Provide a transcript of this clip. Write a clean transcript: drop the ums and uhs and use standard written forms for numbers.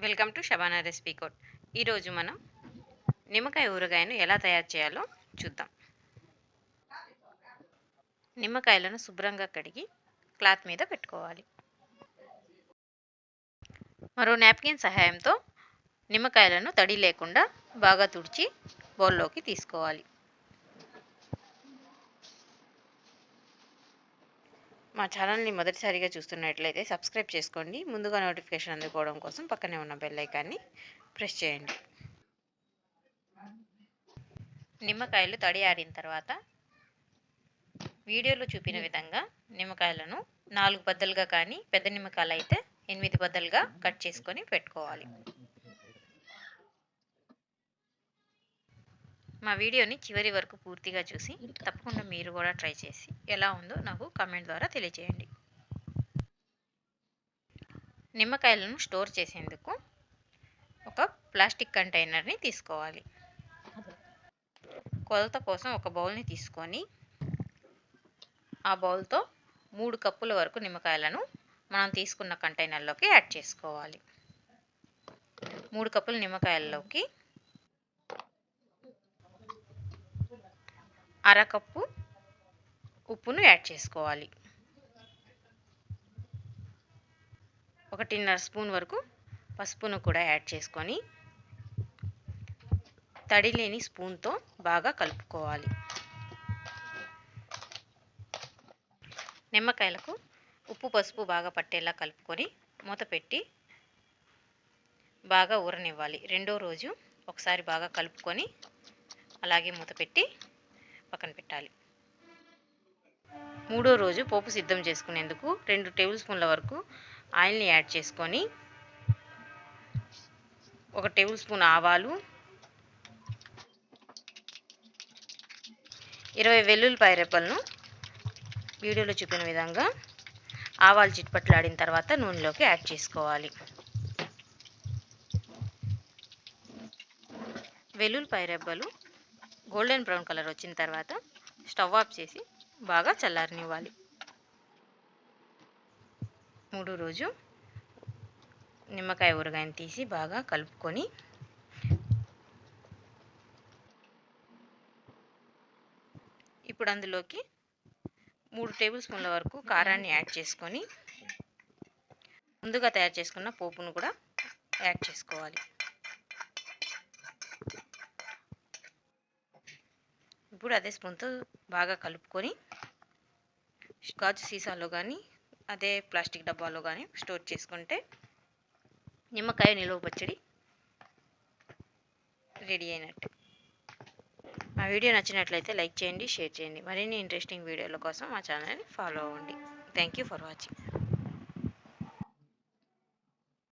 Welcome to Shabana recipe code. ఈరోజు మనం నిమ్మకాయ ఊరగాయను ఎలా తయారు చేయాలో చూద్దాం. నిమ్మకాయలను శుభ్రంగా కడిగి క్లాత్ మీద పెట్టుకోవాలి. మరో నాప్కిన్ సహాయంతో నిమ్మకాయలను తడి లేకుండా బాగా తుడిచి బౌల్లోకి తీసుకోవాలి. మా ఛానల్ని మొదటిసారిగా చూస్తున్నట్లయితే సబ్స్క్రైబ్ చేసుకోండి. ముందుగా నోటిఫికేషన్ అందుకోవడం కోసం పక్కనే ఉన్న బెల్ ఐకాన్ని ప్రెస్ చేయండి. నిమ్మకాయలు తడి ఆరిన తర్వాత వీడియోలో చూపిన విధంగా నిమ్మకాయలను 4 బద్దలుగా కానీ పెద్ద నిమ్మకాయలు అయితే 8 బద్దలుగా కట్ చేసుకొని పెట్టుకోవాలి. మా వీడియోని చివరి వరకు పూర్తిగా చూసి తప్పకుండా మీరు కూడా ట్రై చేసి ఎలా ఉందో నాకు కామెంట్ ద్వారా తెలియజేయండి. నిమ్మకాయలను స్టోర్ చేసేందుకు ఒక ప్లాస్టిక్ కంటైనర్ని తీసుకోవాలి. కొలత కోసం ఒక బౌల్ని తీసుకొని ఆ బౌల్తో 3 కప్పుల వరకు నిమ్మకాయలను మనం తీసుకున్న కంటైనర్లోకి యాడ్ చేసుకోవాలి. 3 కప్పుల నిమ్మకాయల్లోకి అరకప్పు ఉప్పును యాడ్ చేసుకోవాలి. 1.5 స్పూన్ వరకు పసుపును కూడా యాడ్ చేసుకొని తడి లేని స్పూన్తో బాగా కలుపుకోవాలి. నిమ్మకాయలకు ఉప్పు పసుపు బాగా పట్టేలా కలుపుకొని మూత పెట్టి బాగా ఊరనివ్వాలి. రెండో రోజు ఒకసారి బాగా కలుపుకొని అలాగే మూత పెట్టి పక్కన పెట్టాలి. మూడో రోజు పోపు సిద్ధం చేసుకునేందుకు 2 టేబుల్ స్పూన్ల వరకు ఆయిల్ని యాడ్ చేసుకొని 1 టేబుల్ స్పూన్ ఆవాలు, 20 వెల్లుల్లిపాయ రెబ్బలను వీడియోలో చూపిన విధంగా ఆవాలు చిట్పట్లాడిన తర్వాత నూనెలోకి యాడ్ చేసుకోవాలి. వెల్లుల్లిపాయ రెబ్బలు గోల్డెన్ బ్రౌన్ కలర్ వచ్చిన తర్వాత స్టవ్ ఆఫ్ చేసి బాగా చల్లారనివ్వాలి. మూడో రోజు నిమ్మకాయ ఊరగాయని తీసి బాగా కలుపుకొని ఇప్పుడు అందులోకి 3 టేబుల్ స్పూన్ల వరకు కారాన్ని యాడ్ చేసుకొని ముందుగా తయారు చేసుకున్న పోపును కూడా యాడ్ చేసుకోవాలి. ఇప్పుడు అదే స్పూన్తో బాగా కలుపుకొని గాజు సీసాలో కానీ అదే ప్లాస్టిక్ డబ్బాలో కానీ స్టోర్ చేసుకుంటే నిమ్మకాయ నిలువ పచ్చడి రెడీ అయినట్టు. మా వీడియో నచ్చినట్లయితే లైక్ చేయండి, షేర్ చేయండి. మరిన్ని ఇంట్రెస్టింగ్ వీడియోల కోసం మా ఛానల్ని ఫాలో అవ్వండి. Thank you for watching.